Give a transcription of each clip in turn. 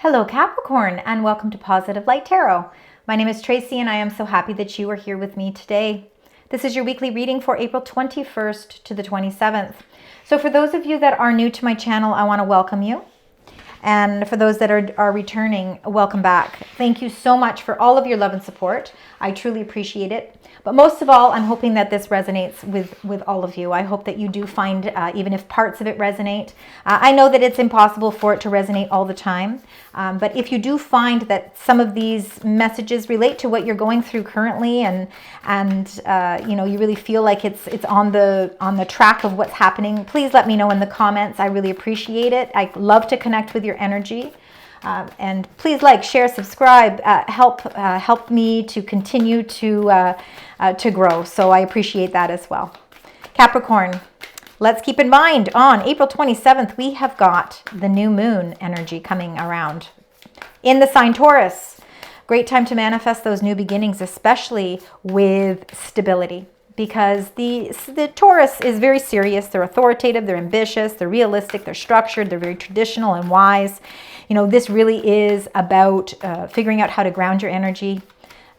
Hello Capricorn, and welcome to Positive Light Tarot. My name is Tracy and I am so happy that you are here with me today. This is your weekly reading for April 21st to the 27th. So for those of you that are new to my channel, I want to welcome you. And for those that are returning, welcome back. Thank you so much for all of your love and support. I truly appreciate it. But most of all, I'm hoping that this resonates with all of you. I hope that you do find, even if parts of it resonate. I know that it's impossible for it to resonate all the time. But if you do find that some of these messages relate to what you're going through currently, and you know, you really feel like it's on the track of what's happening, please let me know in the comments. I really appreciate it. I love to connect with your energy. And please like, share, subscribe, help me to continue to grow. So I appreciate that as well. Capricorn, let's keep in mind on April 27th, we have got the new moon energy coming around in the sign Taurus. Great time to manifest those new beginnings, especially with stability. Because the Taurus is very serious. They're authoritative, they're ambitious, they're realistic, they're structured, they're very traditional and wise. You know, this really is about figuring out how to ground your energy.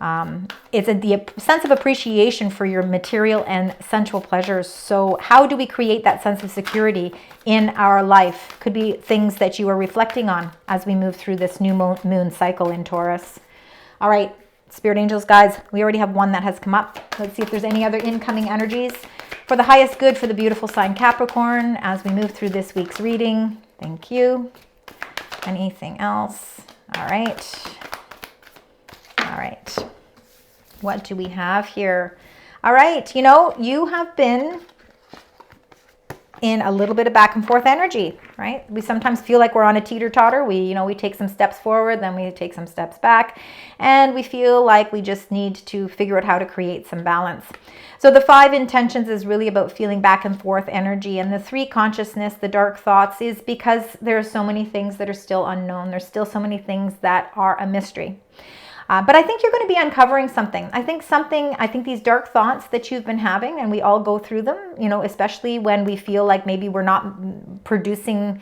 It's the sense of appreciation for your material and sensual pleasures. So how do we create that sense of security in our life? Could be things that you are reflecting on as we move through this new moon cycle in Taurus. All right. Spirit angels, guys, we already have one that has come up. Let's see if there's any other incoming energies for the highest good for the beautiful sign Capricorn as we move through this week's reading. Thank you. Anything else? All right. All right. What do we have here? All right. You know, you have been in a little bit of back and forth energy, right? We sometimes feel like we're on a teeter-totter. We take some steps forward, then we take some steps back, and we feel like we just need to figure out how to create some balance. So the 5 intentions is really about feeling back and forth energy, and the 3 consciousness, the dark thoughts, is because there are so many things that are still unknown. There's still so many things that are a mystery. But I think you're going to be uncovering something. I think these dark thoughts that you've been having, and we all go through them, you know, especially when we feel like maybe we're not producing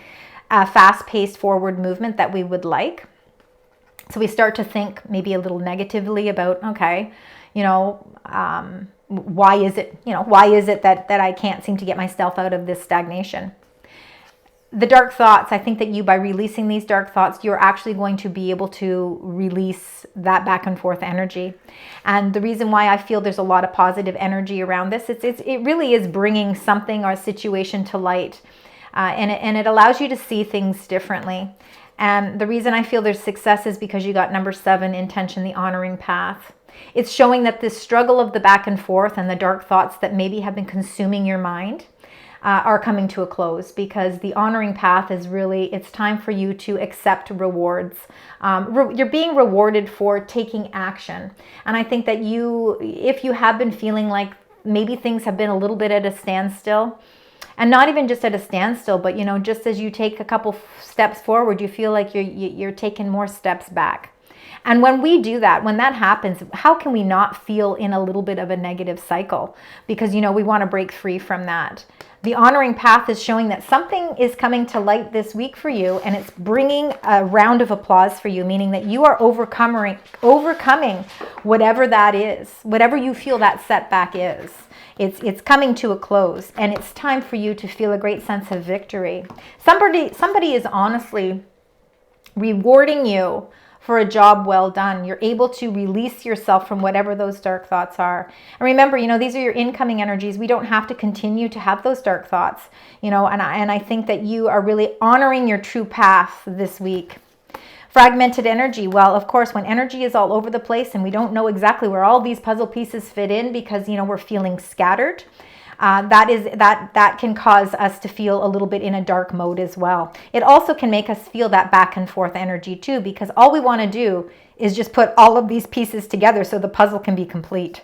a fast-paced forward movement that we would like. So we start to think maybe a little negatively about, okay, you know, why is it that I can't seem to get myself out of this stagnation? The dark thoughts, I think that by releasing these dark thoughts, you're actually going to be able to release that back and forth energy. And the reason why I feel there's a lot of positive energy around this, it really is bringing something or a situation to light. And it allows you to see things differently. And the reason I feel there's success is because you got number 7, intention, the honoring path. It's showing that this struggle of the back and forth and the dark thoughts that maybe have been consuming your mind are coming to a close, because the honoring path is really, it's time for you to accept rewards. You're being rewarded for taking action. And I think that if you have been feeling like maybe things have been a little bit at a standstill, and not even just at a standstill, but, you know, just as you take a couple steps forward, you feel like you're taking more steps back. And when we do that, when that happens, how can we not feel in a little bit of a negative cycle? Because, you know, we want to break free from that. The honoring path is showing that something is coming to light this week for you, and it's bringing a round of applause for you, meaning that you are overcoming whatever that is, whatever you feel that setback is. It's coming to a close, and it's time for you to feel a great sense of victory. Somebody is honestly rewarding you for a job well done. You're able to release yourself from whatever those dark thoughts are. And remember, you know, these are your incoming energies. We don't have to continue to have those dark thoughts, you know, and I think that you are really honoring your true path this week. Fragmented energy. Well, of course, when energy is all over the place and we don't know exactly where all these puzzle pieces fit in because, you know, we're feeling scattered, that can cause us to feel a little bit in a dark mode as well. It also can make us feel that back and forth energy too, because all we want to do is just put all of these pieces together so the puzzle can be complete.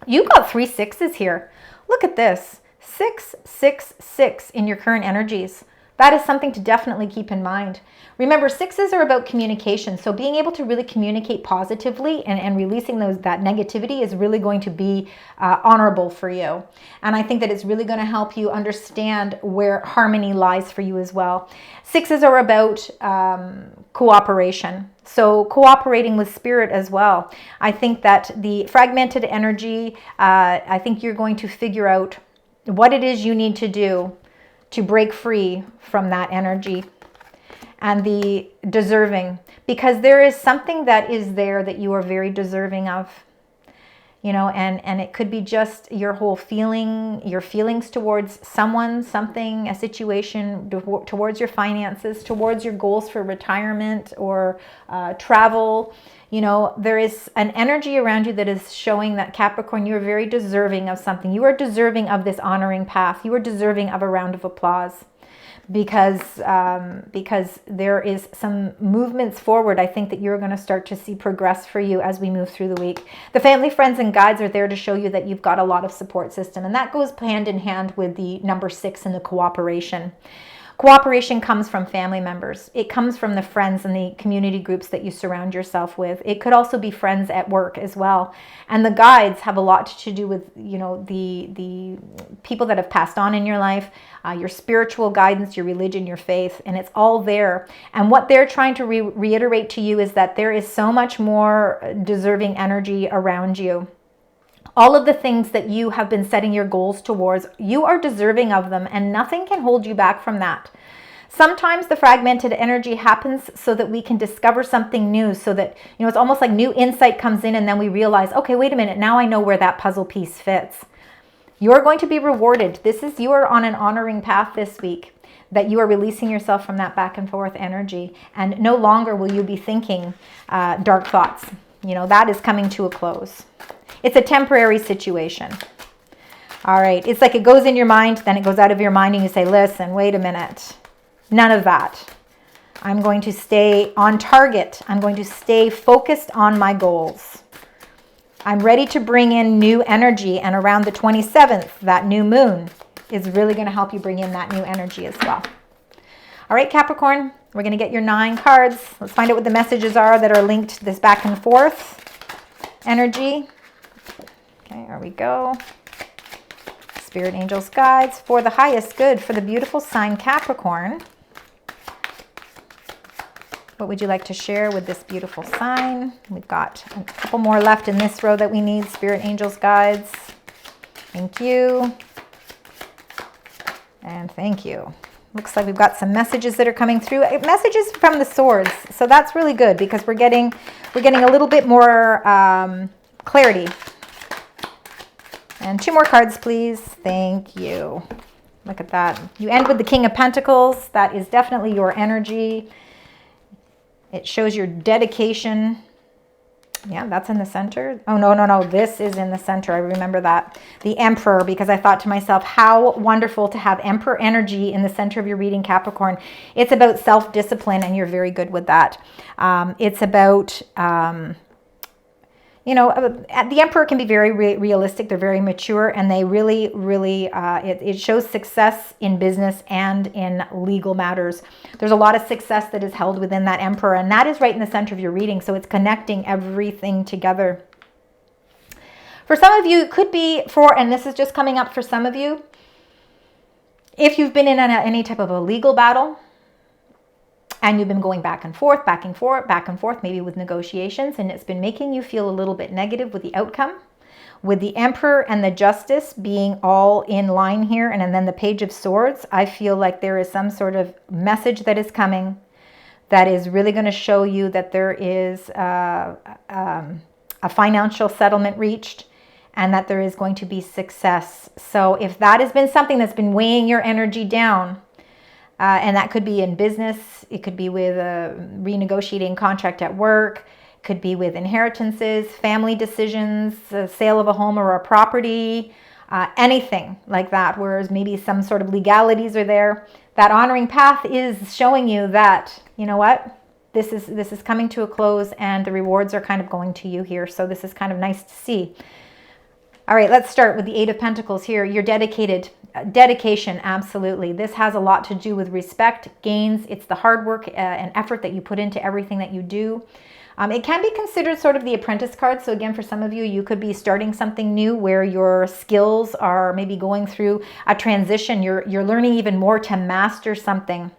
You got 3 6s here. Look at this. 6 6 6 in your current energies. That is something to definitely keep in mind. Remember, sixes are about communication. So being able to really communicate positively and releasing that negativity is really going to be honorable for you. And I think that it's really going to help you understand where harmony lies for you as well. Sixes are about cooperation. So cooperating with spirit as well. I think that the fragmented energy, I think you're going to figure out what it is you need to do to break free from that energy. And the deserving, because there is something that is there that you are very deserving of, you know, and it could be just your whole feeling, your feelings towards someone, something, a situation, towards your finances, towards your goals for retirement or travel. You know, there is an energy around you that is showing that, Capricorn, you are very deserving of something. You are deserving of this honoring path. You are deserving of a round of applause. Because there is some movements forward, I think, that you're going to start to see progress for you as we move through the week. The family, friends, and guides are there to show you that you've got a lot of support system. And that goes hand in hand with the number 6 and the cooperation. Cooperation comes from family members. It comes from the friends and the community groups that you surround yourself with. It could also be friends at work as well. And the guides have a lot to do with, you know, the people that have passed on in your life, your spiritual guidance, your religion, your faith, and it's all there. And what they're trying to reiterate to you is that there is so much more deserving energy around you. All of the things that you have been setting your goals towards, you are deserving of them, and nothing can hold you back from that. Sometimes the fragmented energy happens so that we can discover something new, so that, you know, it's almost like new insight comes in and then we realize, okay, wait a minute, now I know where that puzzle piece fits. You're going to be rewarded. You are on an honoring path this week, that you are releasing yourself from that back and forth energy, and no longer will you be thinking dark thoughts. You know, that is coming to a close. It's a temporary situation. All right. It's like it goes in your mind, then it goes out of your mind, and you say, listen, wait a minute. None of that. I'm going to stay on target. I'm going to stay focused on my goals. I'm ready to bring in new energy. And around the 27th, that new moon is really going to help you bring in that new energy as well. All right, Capricorn, we're going to get your 9 cards. Let's find out what the messages are that are linked to this back and forth energy. Okay, here we go. Spirit, angels, guides for the highest good for the beautiful sign Capricorn. What would you like to share with this beautiful sign? We've got a couple more left in this row that we need. Spirit, angels, guides. Thank you. And thank you. Looks like we've got some messages that are coming through. Messages from the swords. So that's really good because we're getting a little bit more clarity. And 2 more cards, please. Thank you. Look at that. You end with the King of Pentacles. That is definitely your energy. It shows your dedication. Yeah, that's in the center. Oh, no. This is in the center. I remember that. The Emperor, because I thought to myself, how wonderful to have Emperor energy in the center of your reading, Capricorn. It's about self-discipline, and you're very good with that. It's about... you know, the Emperor can be very realistic. They're very mature, and they really, it shows success in business and in legal matters. There's a lot of success that is held within that Emperor, and that is right in the center of your reading. So it's connecting everything together. For some of you, it could be and this is just coming up for some of you, if you've been in any type of a legal battle, and you've been going back and forth, maybe with negotiations, and it's been making you feel a little bit negative with the outcome. With the Emperor and the Justice being all in line here, and then the Page of Swords, I feel like there is some sort of message that is coming that is really going to show you that there is a financial settlement reached, and that there is going to be success. So if that has been something that's been weighing your energy down, and that could be in business, it could be with renegotiating contract at work, could be with inheritances, family decisions, the sale of a home or a property, anything like that, whereas maybe some sort of legalities are there. That honoring path is showing you that, you know what, this is coming to a close, and the rewards are kind of going to you here. So this is kind of nice to see. All right, let's start with the Eight of Pentacles here. You're dedicated. Dedication, absolutely. This has a lot to do with respect, gains. It's the hard work and effort that you put into everything that you do. It can be considered sort of the apprentice card. So again, for some of you, you could be starting something new where your skills are maybe going through a transition. You're learning even more to master something.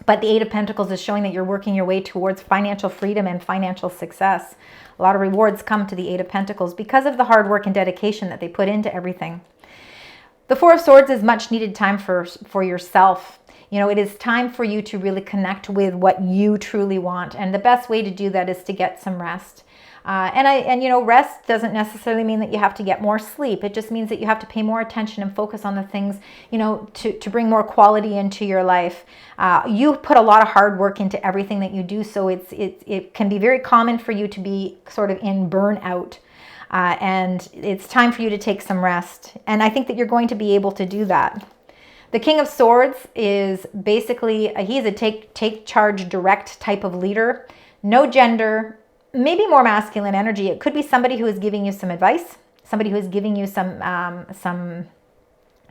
But the Eight of Pentacles is showing that you're working your way towards financial freedom and financial success. A lot of rewards come to the Eight of Pentacles because of the hard work and dedication that they put into everything. The Four of Swords is much needed time for yourself. You know, it is time for you to really connect with what you truly want. And the best way to do that is to get some rest. And you know, rest doesn't necessarily mean that you have to get more sleep. It just means that you have to pay more attention and focus on the things, you know, to bring more quality into your life. You put a lot of hard work into everything that you do. So it can be very common for you to be sort of in burnout. And it's time for you to take some rest. And I think that you're going to be able to do that. The King of Swords is basically, he's a take charge direct type of leader. No gender, maybe more masculine energy. It could be somebody who is giving you some advice, somebody who is giving you some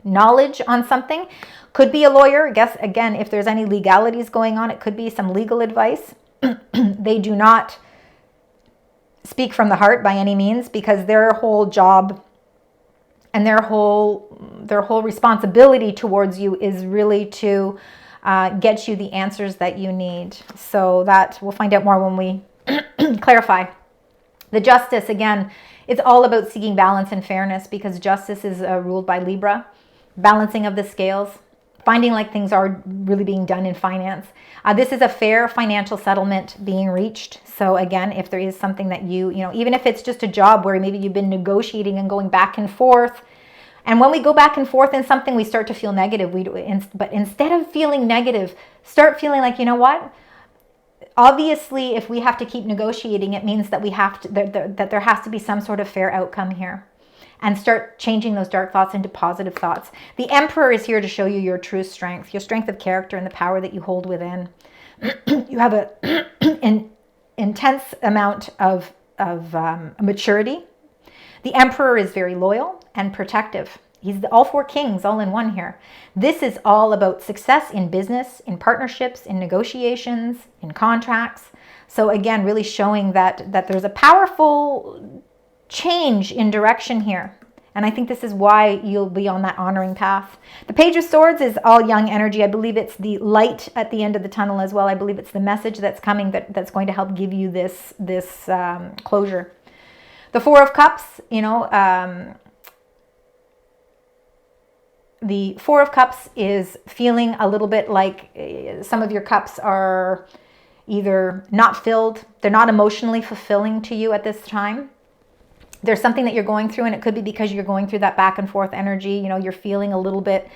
knowledge on something. Could be a lawyer. I guess, again, if there's any legalities going on, it could be some legal advice. They do not speak from the heart by any means, because their whole job and their whole responsibility towards you is really to get you the answers that you need. So that we'll find out more when we clarify. The Justice, again, it's all about seeking balance and fairness, because justice is ruled by Libra. Balancing of the scales, finding like things are really being done in finance. This is a fair financial settlement being reached. So again, if there is something that you know, even if it's just a job where maybe you've been negotiating and going back and forth, and when we go back and forth in something, we start to feel negative. But instead of feeling negative, start feeling like, you know what? Obviously, if we have to keep negotiating, it means that we have to, that there has to be some sort of fair outcome here. And start changing those dark thoughts into positive thoughts. The Emperor is here to show you your true strength, your strength of character and the power that you hold within. You have an intense amount of maturity. The Emperor is very loyal and protective. He's all four kings all in one here. This is all about success in business, in partnerships, in negotiations, in contracts. So again, really showing that there's a powerful change in direction here. And I think this is why you'll be on that honoring path. The Page of Swords is all young energy. I believe it's the light at the end of the tunnel as well. I believe it's the message that's coming that's going to help give you this closure. The Four of Cups, you know, the Four of Cups is feeling a little bit like some of your cups are either not filled, they're not emotionally fulfilling to you at this time. There's something that you're going through, and it could be because you're going through that back and forth energy. You know, you're feeling a little bit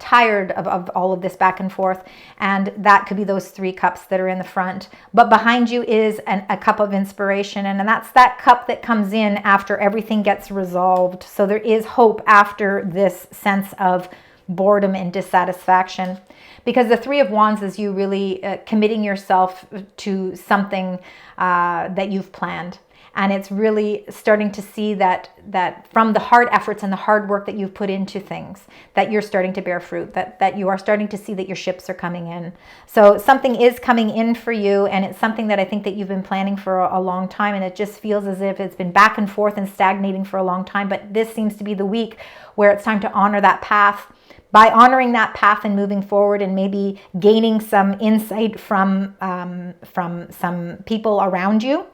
tired of all of this back and forth. And that could be those three cups that are in the front. But behind you is a cup of inspiration. And that's that cup that comes in after everything gets resolved. So there is hope after this sense of boredom and dissatisfaction. Because the Three of Wands is you really committing yourself to something that you've planned. And it's really starting to see that from the hard efforts and the hard work that you've put into things, that you're starting to bear fruit, that you are starting to see that your ships are coming in. So something is coming in for you, and it's something that I think that you've been planning for a long time, and it just feels as if it's been back and forth and stagnating for a long time. But this seems to be the week where it's time to honor that path. By honoring that path and moving forward, and maybe gaining some insight from some people around you,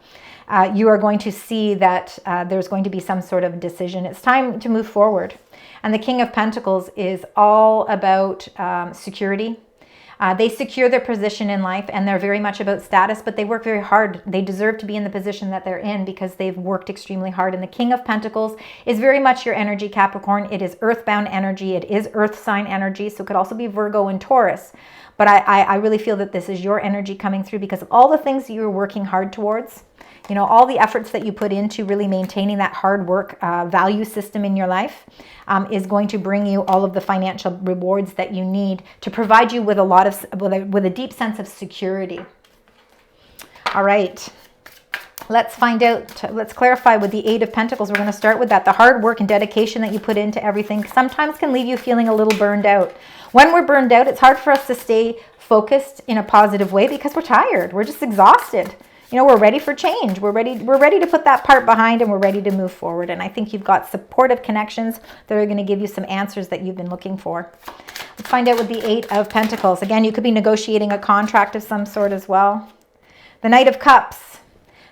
you are going to see that there's going to be some sort of decision. It's time to move forward. And the King of Pentacles is all about security. They secure their position in life, and they're very much about status, but they work very hard. They deserve to be in the position that they're in because they've worked extremely hard. And the King of Pentacles is very much your energy, Capricorn. It is earthbound energy. It is earth sign energy. So it could also be Virgo and Taurus. But I really feel that this is your energy coming through because of all the things that you're working hard towards. You know, all the efforts that you put into really maintaining that hard work value system in your life is going to bring you all of the financial rewards that you need to provide you with with a deep sense of security. All right. Let's find out, let's clarify with the Eight of Pentacles. We're going to start with that. The hard work and dedication that you put into everything sometimes can leave you feeling a little burned out. When we're burned out, it's hard for us to stay focused in a positive way because we're tired. We're just exhausted. You know, we're ready for change. We're ready to put that part behind, and we're ready to move forward. And I think you've got supportive connections that are going to give you some answers that you've been looking for. Let's find out with the Eight of Pentacles. Again, you could be negotiating a contract of some sort as well. The Knight of Cups.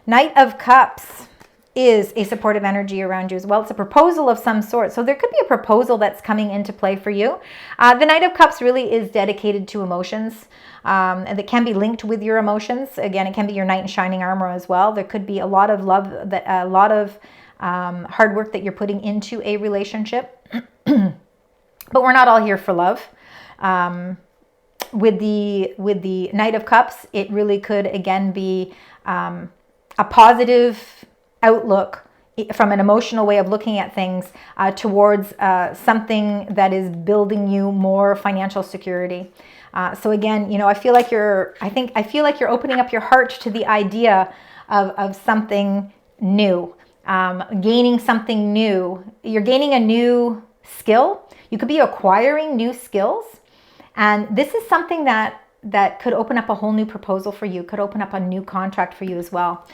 Knight of Cups is a supportive energy around you as well. It's a proposal of some sort. So there could be a proposal that's coming into play for you. The Knight of Cups really is dedicated to emotions. And that can be linked with your emotions. Again, it can be your knight in shining armor as well. There could be a lot of love, a lot of hard work that you're putting into a relationship. But we're not all here for love. With the Knight of Cups, it really could again be a positive outlook from an emotional way of looking at things towards something that is building you more financial security. So again, you know, I feel like you're opening up your heart to the idea of something new, gaining something new. You're gaining a new skill. You could be acquiring new skills. And this is something that could open up a whole new proposal for you, could open up a new contract for you as well.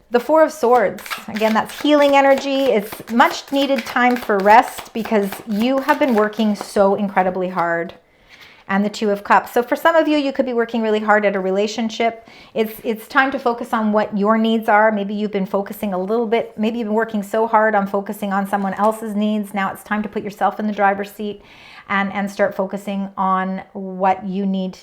The Four of Swords, again, that's healing energy. It's much needed time for rest because you have been working so incredibly hard. And the Two of Cups. So for some of you, you could be working really hard at a relationship. It's time to focus on what your needs are. Maybe you've been focusing a little bit, maybe you've been working so hard on focusing on someone else's needs. Now it's time to put yourself in the driver's seat and start focusing on what you need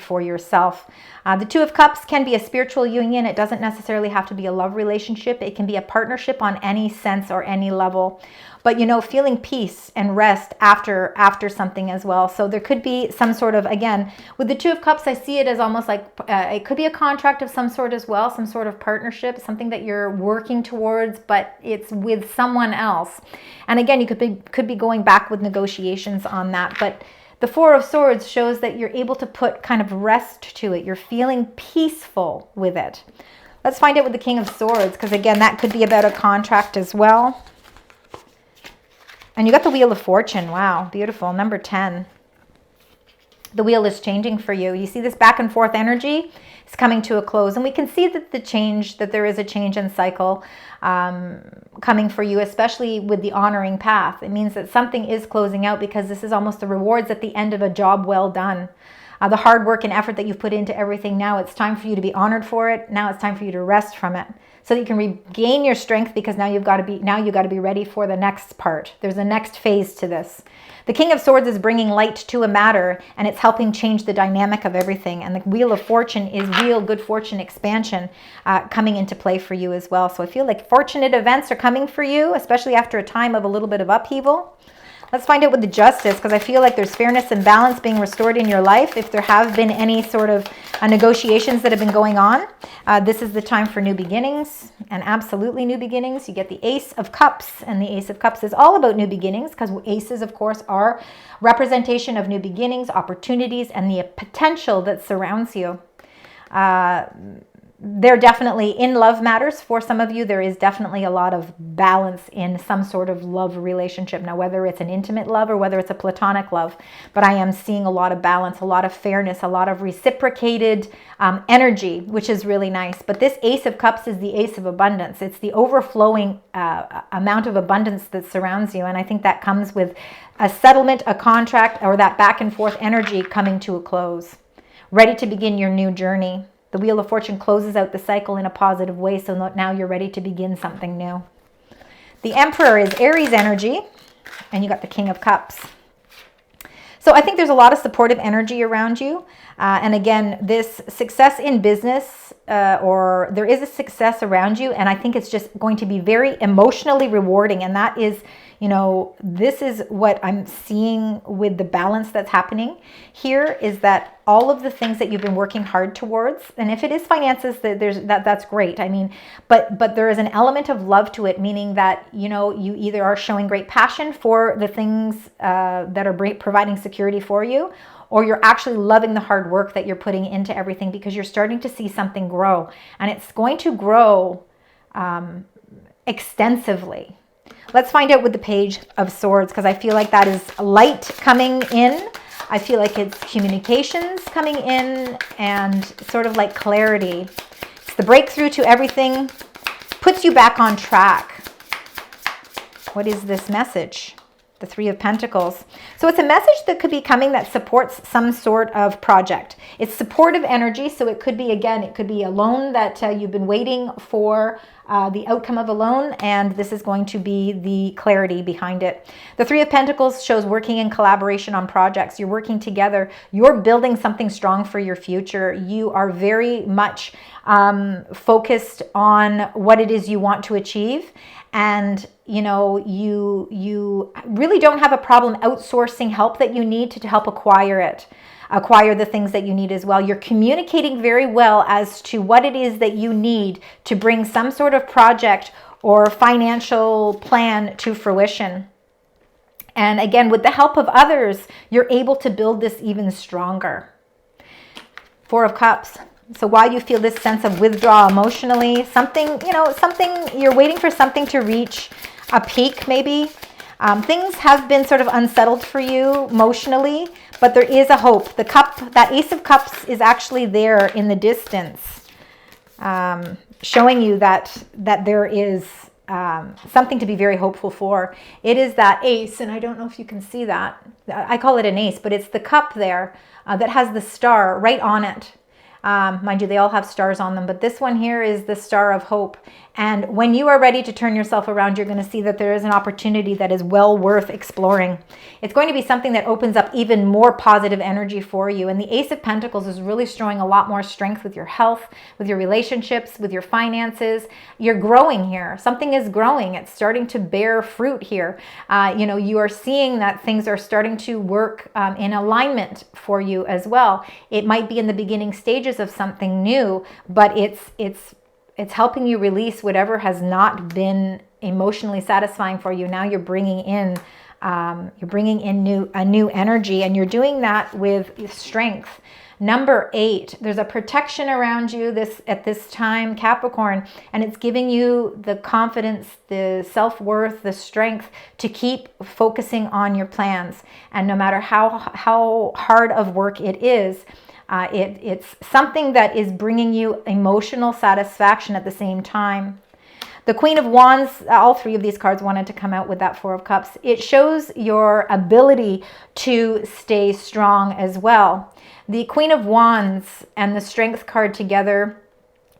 for yourself. The Two of Cups can be a spiritual union. It doesn't necessarily have to be a love relationship. It can be a partnership on any sense or any level. But, you know, feeling peace and rest after something as well. So there could be some sort of, again, with the Two of Cups, I see it as almost like it could be a contract of some sort as well, some sort of partnership, something that you're working towards, but it's with someone else. And again, you could be going back with negotiations on that. But the Four of Swords shows that you're able to put kind of rest to it. You're feeling peaceful with it. Let's find out with the King of Swords, because again, that could be about a contract as well. And you got the Wheel of Fortune. Wow, beautiful. Number 10. The wheel is changing for you. You see this back and forth energy is coming to a close. And we can see that there is a change in cycle coming for you, especially with the honoring path. It means that something is closing out because this is almost the rewards at the end of a job well done. The hard work and effort that you've put into everything, now it's time for you to be honored for it. Now it's time for you to rest from it so that you can regain your strength, because now you've got to be ready for the next part. There's a next phase to this. The King of Swords is bringing light to a matter, and it's helping change the dynamic of everything. And the Wheel of Fortune is real good fortune expansion coming into play for you as well. So I feel like fortunate events are coming for you, especially after a time of a little bit of upheaval. Let's find out with the Justice, because I feel like there's fairness and balance being restored in your life. If there have been any sort of negotiations that have been going on, this is the time for new beginnings, and absolutely new beginnings. You get the Ace of Cups, and the Ace of Cups is all about new beginnings, because aces, of course, are representation of new beginnings, opportunities, and the potential that surrounds you. They're definitely in love matters. For some of you, there is definitely a lot of balance in some sort of love relationship. Now, whether it's an intimate love or whether it's a platonic love, but I am seeing a lot of balance, a lot of fairness, a lot of reciprocated energy, which is really nice. But this Ace of Cups is the Ace of Abundance. It's the overflowing amount of abundance that surrounds you. And I think that comes with a settlement, a contract, or that back and forth energy coming to a close. Ready to begin your new journey. The Wheel of Fortune closes out the cycle in a positive way, so now you're ready to begin something new. The Emperor is Aries energy, and you got the King of Cups. So I think there's a lot of supportive energy around you. And again, this success in business, or there is a success around you, and I think it's just going to be very emotionally rewarding. And that is, you know, this is what I'm seeing with the balance that's happening here, is that all of the things that you've been working hard towards, and if it is finances, that's great. I mean, but there is an element of love to it, meaning that, you know, you either are showing great passion for the things that are providing security for you, or you're actually loving the hard work that you're putting into everything, because you're starting to see something grow, and it's going to grow extensively. Let's find out with the Page of Swords, because I feel like that is light coming in. I feel like it's communications coming in and sort of like clarity. It's the breakthrough to everything, puts you back on track. What is this message? The Three of Pentacles. So it's a message that could be coming that supports some sort of project. It's supportive energy, so it could be, again, it could be a loan that you've been waiting for, the outcome of a loan, and this is going to be the clarity behind it. The Three of Pentacles shows working in collaboration on projects. You're working together. You're building something strong for your future. You are very much focused on what it is you want to achieve. And, you know, you really don't have a problem outsourcing help that you need to help acquire the things that you need as well. You're communicating very well as to what it is that you need to bring some sort of project or financial plan to fruition. And again, with the help of others, you're able to build this even stronger. Four of Cups. So while you feel this sense of withdrawal emotionally, something, you know, you're waiting for something to reach a peak maybe. Things have been sort of unsettled for you emotionally, but there is a hope. The cup, that Ace of Cups is actually there in the distance, showing you that there is something to be very hopeful for. It is that ace, and I don't know if you can see that. I call it an ace, but it's the cup there that has the star right on it. Mind you, they all have stars on them, but this one here is the star of hope. And when you are ready to turn yourself around, you're going to see that there is an opportunity that is well worth exploring. It's going to be something that opens up even more positive energy for you. And the Ace of Pentacles is really showing a lot more strength with your health, with your relationships, with your finances. You're growing here. Something is growing. It's starting to bear fruit here. You know, you are seeing that things are starting to work in alignment for you as well. It might be in the beginning stages of something new, but it's helping you release whatever has not been emotionally satisfying for you. Now you're bringing in a new energy, and you're doing that with strength. Number 8, there's a protection around you at this time, Capricorn, and it's giving you the confidence, the self-worth, the strength to keep focusing on your plans. And no matter how hard of work it is, it's something that is bringing you emotional satisfaction at the same time. The Queen of Wands, all three of these cards wanted to come out with that Four of Cups. It shows your ability to stay strong as well. The Queen of Wands and the Strength card together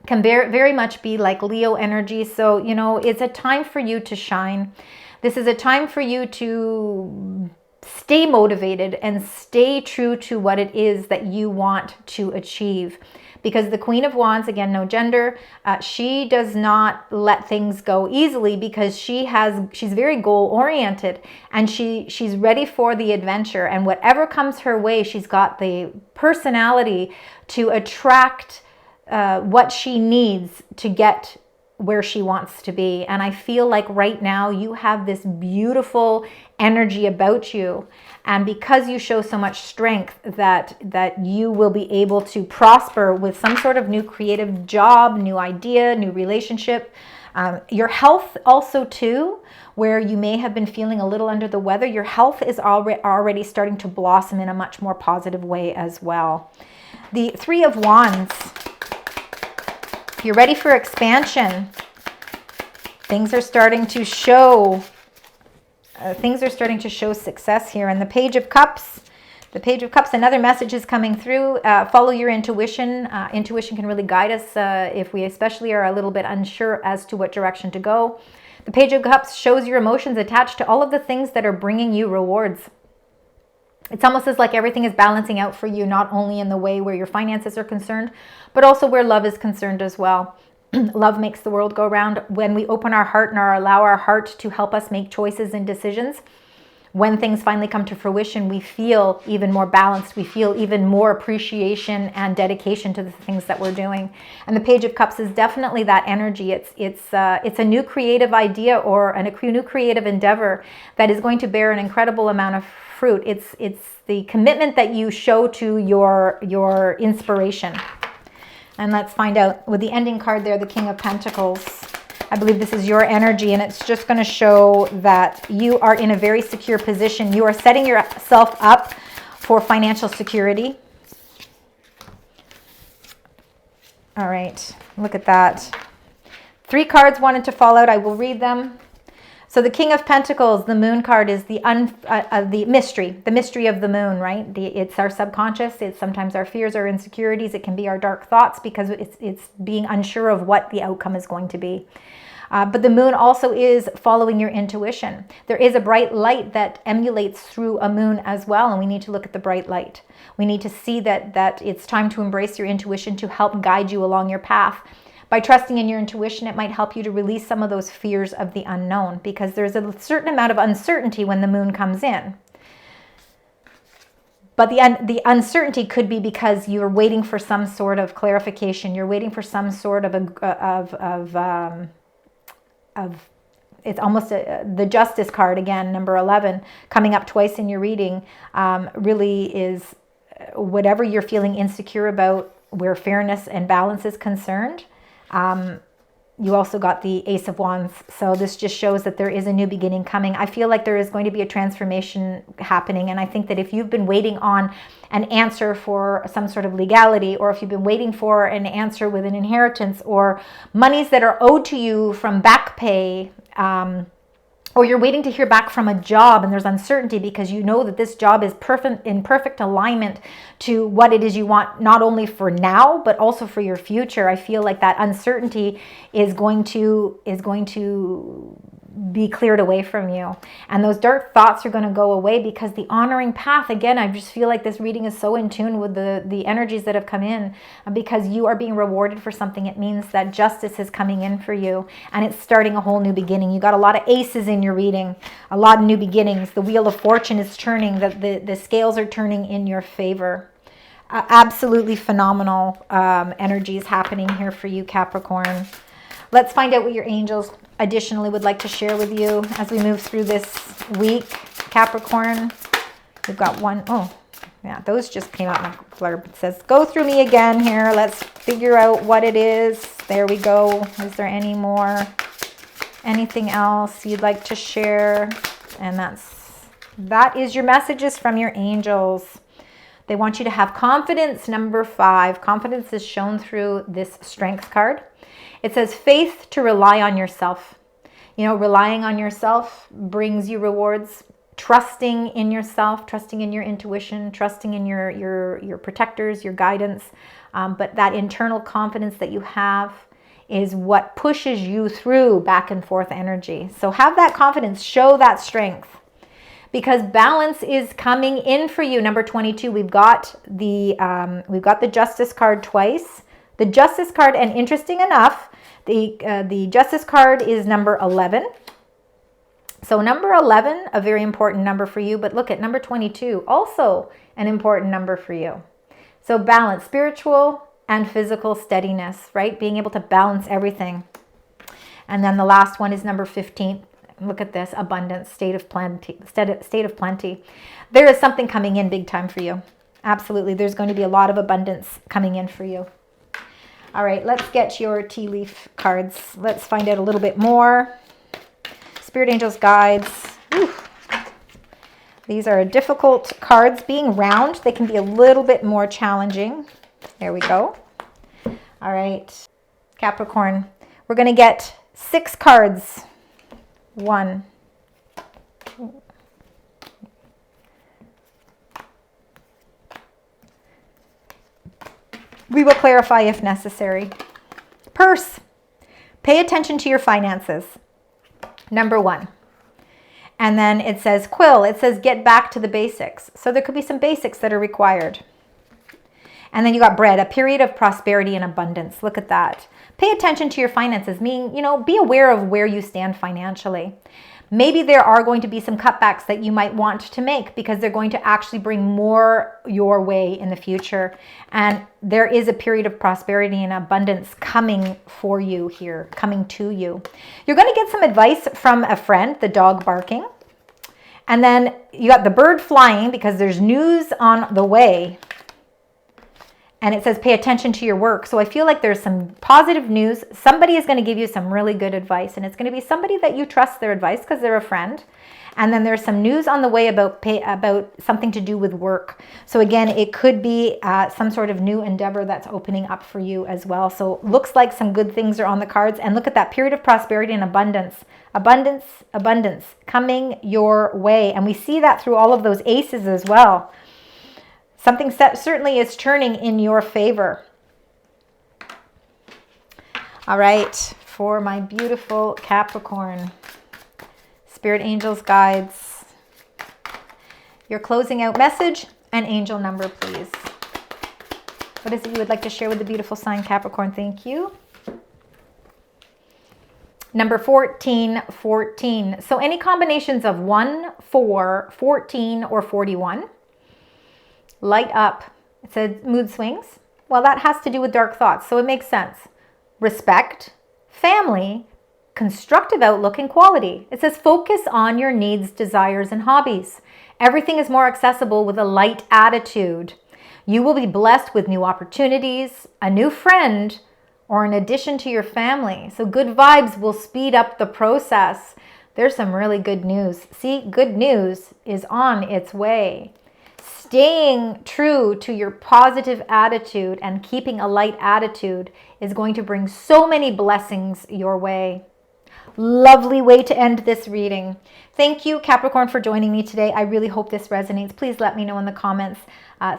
can very much be like Leo energy. So, you know, it's a time for you to shine. This is a time for you to stay motivated and stay true to what it is that you want to achieve. Because the Queen of Wands, again, no gender, she does not let things go easily, because she's very goal-oriented, and she's ready for the adventure. And whatever comes her way, she's got the personality to attract what she needs to get where she wants to be. And I feel like right now you have this beautiful energy about you, and because you show so much strength, that you will be able to prosper with some sort of new creative job, new idea, new relationship. Your health also too, where you may have been feeling a little under the weather, your health is already starting to blossom in a much more positive way as well. The Three of Wands. If you're ready for expansion, things are starting to show success here. And the Page of Cups, another message is coming through. Follow your intuition. Intuition can really guide us if we especially are a little bit unsure as to what direction to go. The Page of Cups shows your emotions attached to all of the things that are bringing you rewards. It's almost as like everything is balancing out for you, not only in the way where your finances are concerned, but also where love is concerned as well. Love makes the world go round. When we open our heart and allow our heart to help us make choices and decisions, when things finally come to fruition, we feel even more balanced. We feel even more appreciation and dedication to the things that we're doing. And the Page of Cups is definitely that energy. It's a new creative idea or a new creative endeavor that is going to bear an incredible amount of fruit. It's the commitment that you show to your inspiration. And let's find out with the ending card there, the King of Pentacles. I believe this is your energy, and it's just going to show that you are in a very secure position. You are setting yourself up for financial security. All right, look at that. 3 cards wanted to fall out. I will read them. So the King of Pentacles, the Moon card, is the mystery of the moon, right? It's our subconscious. It's sometimes our fears, our insecurities. It can be our dark thoughts because it's being unsure of what the outcome is going to be. But the moon also is following your intuition. There is a bright light that emulates through a moon as well, and we need to look at the bright light. We need to see that it's time to embrace your intuition to help guide you along your path. By trusting in your intuition, it might help you to release some of those fears of the unknown, because there's a certain amount of uncertainty when the moon comes in. But the uncertainty could be because you're waiting for some sort of clarification. You're waiting for some sort of it's almost the Justice card again, number 11, coming up twice in your reading, really is whatever you're feeling insecure about, where fairness and balance is concerned. You also got the Ace of Wands. So this just shows that there is a new beginning coming. I feel like there is going to be a transformation happening. And I think that if you've been waiting on an answer for some sort of legality, or if you've been waiting for an answer with an inheritance, or monies that are owed to you from back pay, or you're waiting to hear back from a job and there's uncertainty because you know that this job is in perfect alignment to what it is you want, not only for now, but also for your future. I feel like that uncertainty is going to be cleared away from you. And those dark thoughts are going to go away, because the honoring path, again, I just feel like this reading is so in tune with the energies that have come in, because you are being rewarded for something. It means that justice is coming in for you, and it's starting a whole new beginning. You got a lot of aces in your reading, a lot of new beginnings. The Wheel of Fortune is turning, the scales are turning in your favor. Absolutely phenomenal energies happening here for you, Capricorn. Let's find out what your angels additionally would like to share with you as we move through this week, Capricorn. We've got one. Oh, yeah, those just came out in a blurb. It says, go through me again here. Let's figure out what it is. There we go. Is there any more? Anything else you'd like to share? And that is your messages from your angels. They want you to have confidence. Number 5. Confidence is shown through this Strength card. It says faith to rely on yourself. You know, relying on yourself brings you rewards. Trusting in yourself, trusting in your intuition, trusting in your protectors, your guidance. But that internal confidence that you have is what pushes you through back and forth energy. So have that confidence, show that strength, because balance is coming in for you. Number 22, we've got the Justice card twice. The Justice card, and interesting enough, the Justice card is number 11. So number 11, a very important number for you. But look at number 22, also an important number for you. So balance, spiritual and physical steadiness, right? Being able to balance everything. And then the last one is number 15. Look at this, abundance, state of plenty. There is something coming in big time for you. Absolutely. There's going to be a lot of abundance coming in for you. All right, let's get your tea leaf cards. Let's find out a little bit more. Spirit angels, guides. Whew. These are difficult cards. Being round, they can be a little bit more challenging. There we go. All right, Capricorn, we're going to get 6 cards. 1, 2. We will clarify if necessary. Purse. Pay attention to your finances. Number 1. And then it says quill. It says get back to the basics. So there could be some basics that are required. And then you got bread, a period of prosperity and abundance. Look at that. Pay attention to your finances, meaning, be aware of where you stand financially. Maybe there are going to be some cutbacks that you might want to make because they're going to actually bring more your way in the future. And there is a period of prosperity and abundance coming for you here, coming to you. You're going to get some advice from a friend, the dog barking. And then you got the bird flying because there's news on the way. And it says pay attention to your work. So I feel like there's some positive news. Somebody is going to give you some really good advice, and it's going to be somebody that you trust their advice because they're a friend. And then there's some news on the way about something to do with work. So again, it could be some sort of new endeavor that's opening up for you as well. So looks like some good things are on the cards. And look at that period of prosperity and abundance. Abundance, abundance coming your way. And we see that through all of those aces as well. Something certainly is turning in your favor. All right, for my beautiful Capricorn, Spirit, angels, guides, your closing out message and angel number, please. What is it you would like to share with the beautiful sign Capricorn? Thank you. Number 14, 14. So any combinations of 1, 4, 14, or 41. Light up. It said mood swings. Well, that has to do with dark thoughts, so it makes sense. Respect, family, constructive outlook, and quality. It says focus on your needs, desires, and hobbies. Everything is more accessible with a light attitude. You will be blessed with new opportunities, a new friend, or an addition to your family. So good vibes will speed up the process. There's some really good news. See, good news is on its way. Staying true to your positive attitude and keeping a light attitude is going to bring so many blessings your way. Lovely way to end this reading. Thank you, Capricorn, for joining me today. I really hope this resonates. Please let me know in the comments.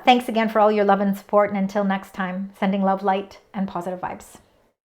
Thanks again for all your love and support. And until next time, sending love, light, and positive vibes.